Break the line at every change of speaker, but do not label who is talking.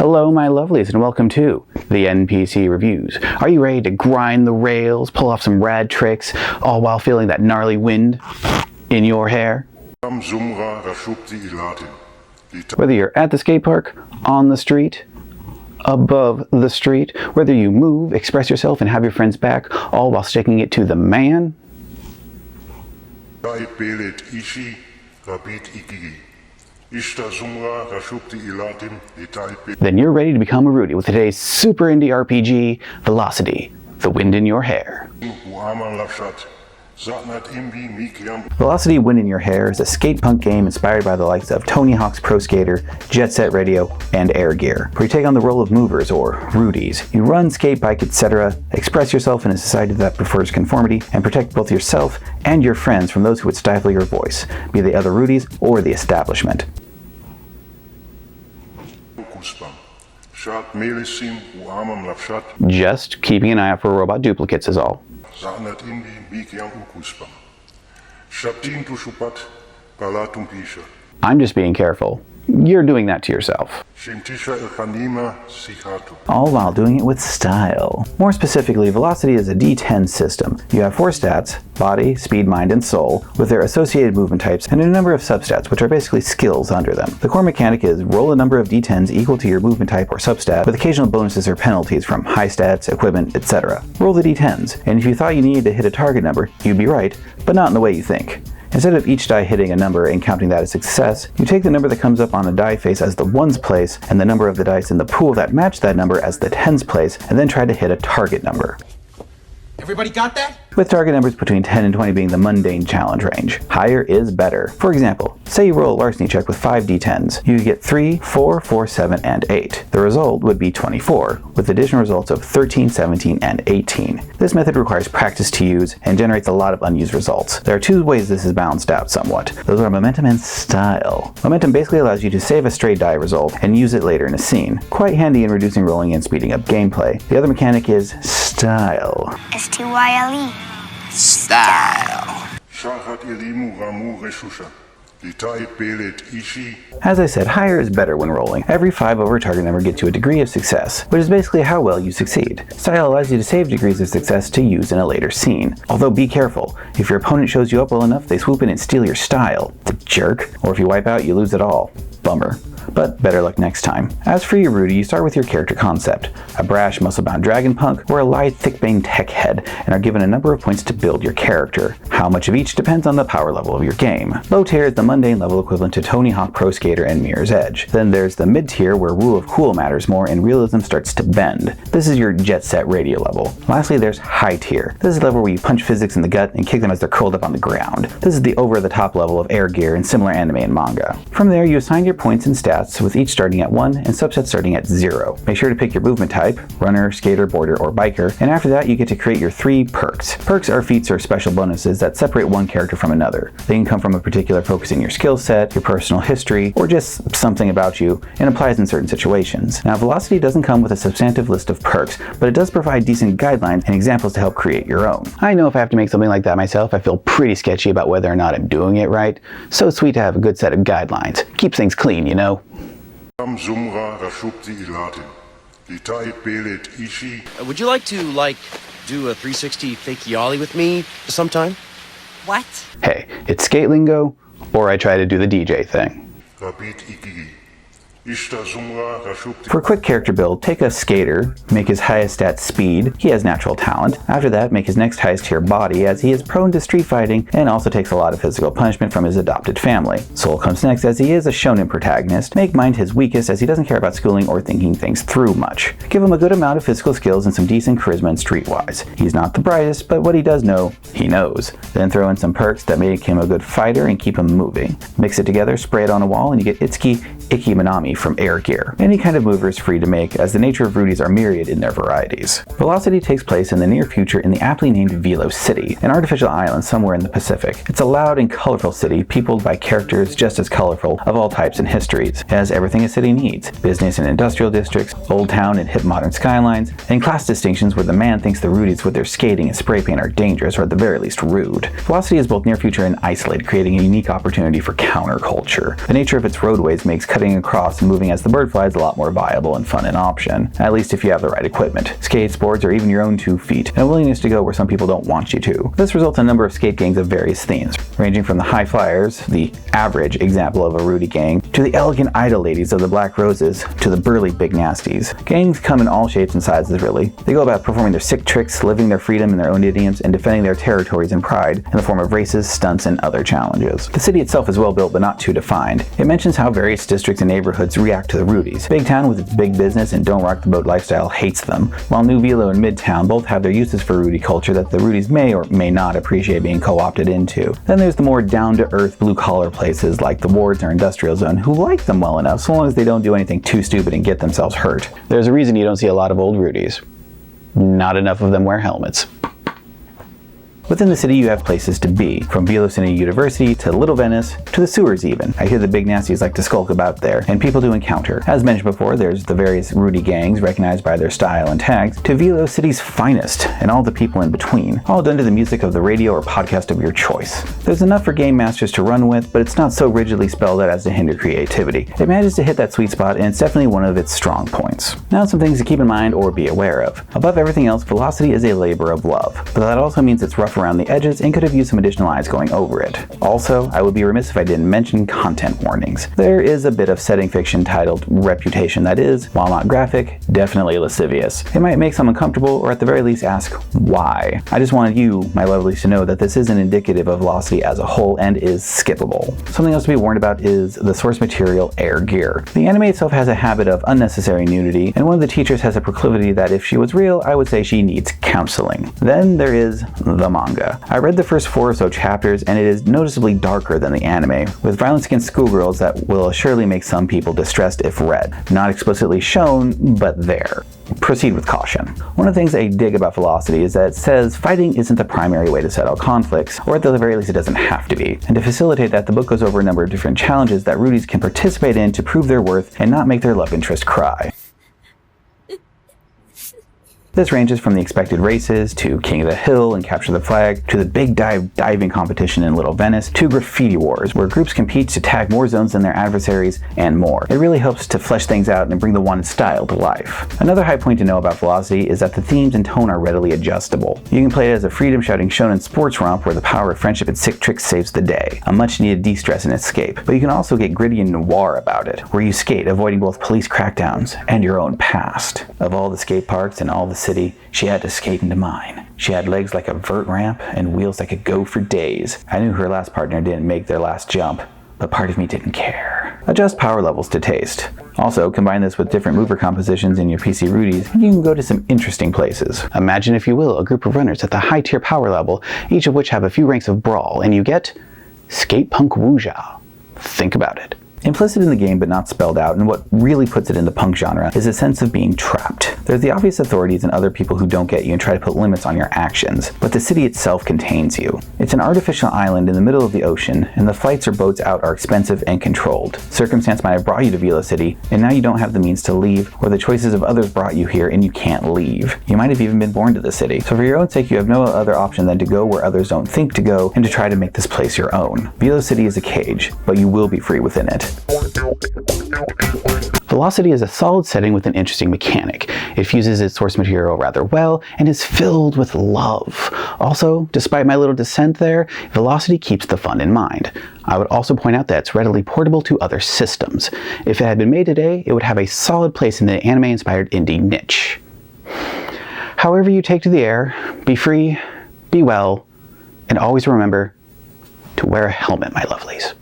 Hello my lovelies and welcome to the NPC Reviews. Are you ready to grind the rails, pull off some rad tricks, all while feeling that gnarly wind in your hair? Whether you're at the skate park, on the street, above the street, whether you move, express yourself, and have your friends back, all while sticking it to the man, then you're ready to become a Rudy with today's super indie RPG, Velocity, the wind in your hair. Velocity Wind in Your Hair is a skate punk game inspired by the likes of Tony Hawk's Pro Skater, Jet Set Radio, and Air Gear, where you take on the role of movers or Rudies. You run, skate, bike, etc., express yourself in a society that prefers conformity, and protect both yourself and your friends from those who would stifle your voice, be they other Rudies or the establishment. Just keeping an eye out for robot duplicates is all. I'm just being careful. You're doing that to yourself. All while doing it with style. More specifically, Velocity is a D10 system. You have 4 stats, body, speed, mind, and soul, with their associated movement types and a number of substats, which are basically skills under them. The core mechanic is roll a number of D10s equal to your movement type or substat, with occasional bonuses or penalties from high stats, equipment, etc. Roll the D10s, and if you thought you needed to hit a target number, you'd be right, but not in the way you think. Instead of each die hitting a number and counting that as success, you take the number that comes up on a die face as the ones place and the number of the dice in the pool that match that number as the tens place, and then try to hit a target number.
Everybody got that?
With target numbers between 10 and 20 being the mundane challenge range. Higher is better. For example, say you roll a larceny check with 5 d10s. You get 3, 4, 4, 7, and 8. The result would be 24, with additional results of 13, 17, and 18. This method requires practice to use and generates a lot of unused results. There are 2 ways this is balanced out somewhat. Those are momentum and style. Momentum basically allows you to save a stray die result and use it later in a scene. Quite handy in reducing rolling and speeding up gameplay. The other mechanic is style.
S-T-Y-L-E.
Style.
As I said, higher is better when rolling. Every 5 over target number gets you a degree of success, which is basically how well you succeed. Style allows you to save degrees of success to use in a later scene. Although be careful, if your opponent shows you up well enough, they swoop in and steal your style. The jerk. Or if you wipe out, you lose it all. Bummer. But better luck next time. As for your Rudy, you start with your character concept. A brash, muscle-bound dragon punk, or a lithe, thick-baned tech head, and are given a number of points to build your character. How much of each depends on the power level of your game. Low tier is the mundane level equivalent to Tony Hawk Pro Skater and Mirror's Edge. Then there's the mid-tier where rule of cool matters more and realism starts to bend. This is your Jet Set Radio level. Lastly, there's high tier. This is the level where you punch physics in the gut and kick them as they're curled up on the ground. This is the over-the-top level of Air Gear and similar anime and manga. From there, you assign your points and stats, with each starting at 1 and subsets starting at 0. Make sure to pick your movement type, runner, skater, boarder, or biker, and after that you get to create your 3 perks. Perks are feats or special bonuses that separate one character from another. They can come from a particular focus in your skill set, your personal history, or just something about you, and applies in certain situations. Now, Velocity doesn't come with a substantive list of perks, but it does provide decent guidelines and examples to help create your own. I know if I have to make something like that myself, I feel pretty sketchy about whether or not I'm doing it right. So sweet to have a good set of guidelines. Keeps things clean, you know?
Would
you like to, do a 360 fake ollie with me sometime?
What?
Hey, it's skate lingo, or I try to do the DJ thing. For a quick character build, take a skater, make his highest stat speed, he has natural talent. After that, make his next highest tier body, as he is prone to street fighting and also takes a lot of physical punishment from his adopted family. Soul comes next, as he is a shonen protagonist. Make mind his weakest, as he doesn't care about schooling or thinking things through much. Give him a good amount of physical skills and some decent charisma and streetwise. He's not the brightest, but what he does know, he knows. Then throw in some perks that make him a good fighter and keep him moving. Mix it together, spray it on a wall, and you get Itsuki Iki Manami from Air Gear. Any kind of mover is free to make, as the nature of Rudies are myriad in their varieties. Velocity takes place in the near future in the aptly named Velo City, an artificial island somewhere in the Pacific. It's a loud and colorful city, peopled by characters just as colorful, of all types and histories. It has everything a city needs: business and industrial districts, old town and hip modern skylines, and class distinctions where the man thinks the Rudies with their skating and spray paint are dangerous, or at the very least rude. Velocity is both near future and isolated, creating a unique opportunity for counterculture. The nature of its roadways makes cutting across and moving as the bird flies a lot more viable and fun an option, at least if you have the right equipment, skate, sports, or even your own 2 feet, and a willingness to go where some people don't want you to. This results in a number of skate gangs of various themes, ranging from the high flyers, the average example of a Rudy gang, to the elegant idol ladies of the Black Roses, to the burly big nasties. Gangs come in all shapes and sizes really. They go about performing their sick tricks, living their freedom in their own idioms, and defending their territories and pride in the form of races, stunts, and other challenges. The city itself is well built but not too defined. It mentions how various districts and neighborhoods react to the Rudies. Big Town with its big business and don't rock the boat lifestyle hates them, while New Velo and Midtown both have their uses for Rudy culture that the Rudies may or may not appreciate being co-opted into. Then there's the more down-to-earth blue-collar places like the wards or industrial zone who like them well enough so long as they don't do anything too stupid and get themselves hurt. There's a reason you don't see a lot of old Rudies. Not enough of them wear helmets. Within the city, you have places to be, from Velo City University to Little Venice to the sewers even. I hear the big nasties like to skulk about there, and people to encounter. As mentioned before, there's the various Rudy gangs recognized by their style and tags, to Velo City's finest, and all the people in between, all done to the music of the radio or podcast of your choice. There's enough for game masters to run with, but it's not so rigidly spelled out as to hinder creativity. It manages to hit that sweet spot, and it's definitely one of its strong points. Now some things to keep in mind or be aware of. Above everything else, Velocity is a labor of love, but that also means it's rough around the edges and could have used some additional eyes going over it. Also, I would be remiss if I didn't mention content warnings. There is a bit of setting fiction titled Reputation that is, while not graphic, definitely lascivious. It might make some uncomfortable or at the very least ask why. I just wanted you, my lovelies, to know that this isn't indicative of Velocity as a whole and is skippable. Something else to be warned about is the source material Air Gear. The anime itself has a habit of unnecessary nudity, and one of the teachers has a proclivity that if she was real, I would say she needs counseling. Then there is the manga. I read the first 4 or so chapters, and it is noticeably darker than the anime, with violence against schoolgirls that will surely make some people distressed if read. Not explicitly shown, but there. Proceed with caution. One of the things I dig about Velocity is that it says fighting isn't the primary way to settle conflicts, or at the very least it doesn't have to be. And to facilitate that, the book goes over a number of different challenges that Rudies can participate in to prove their worth and not make their love interest cry. This ranges from the expected races, to King of the Hill and Capture the Flag, to the big diving competition in Little Venice, to graffiti wars, where groups compete to tag more zones than their adversaries, and more. It really helps to flesh things out and bring the wanted style to life. Another high point to know about Velocity is that the themes and tone are readily adjustable. You can play it as a freedom-shouting shonen sports romp where the power of friendship and sick tricks saves the day, a much-needed de-stress and escape. But you can also get gritty and noir about it, where you skate, avoiding both police crackdowns and your own past. Of all the skate parks in all the city, she had to skate into mine. She had legs like a vert ramp and wheels that could go for days. I knew her last partner didn't make their last jump, but part of me didn't care. Adjust power levels to taste. Also, combine this with different mover compositions in your PC Rudies, and you can go to some interesting places. Imagine, if you will, a group of runners at the high tier power level, each of which have a few ranks of brawl, and you get skate punk wuxia. Think about it. Implicit in the game but not spelled out, and what really puts it in the punk genre, is a sense of being trapped. There's the obvious authorities and other people who don't get you and try to put limits on your actions, but the city itself contains you. It's an artificial island in the middle of the ocean, and the flights or boats out are expensive and controlled. Circumstance might have brought you to Velo City, and now you don't have the means to leave, or the choices of others brought you here and you can't leave. You might have even been born to the city, so for your own sake you have no other option than to go where others don't think to go, and to try to make this place your own. Velo City is a cage, but you will be free within it. Velocity is a solid setting with an interesting mechanic. It fuses its source material rather well and is filled with love. Also, despite my little dissent there, Velocity keeps the fun in mind. I would also point out that it's readily portable to other systems. If it had been made today, it would have a solid place in the anime-inspired indie niche. However you take to the air, be free, be well, and always remember to wear a helmet, my lovelies.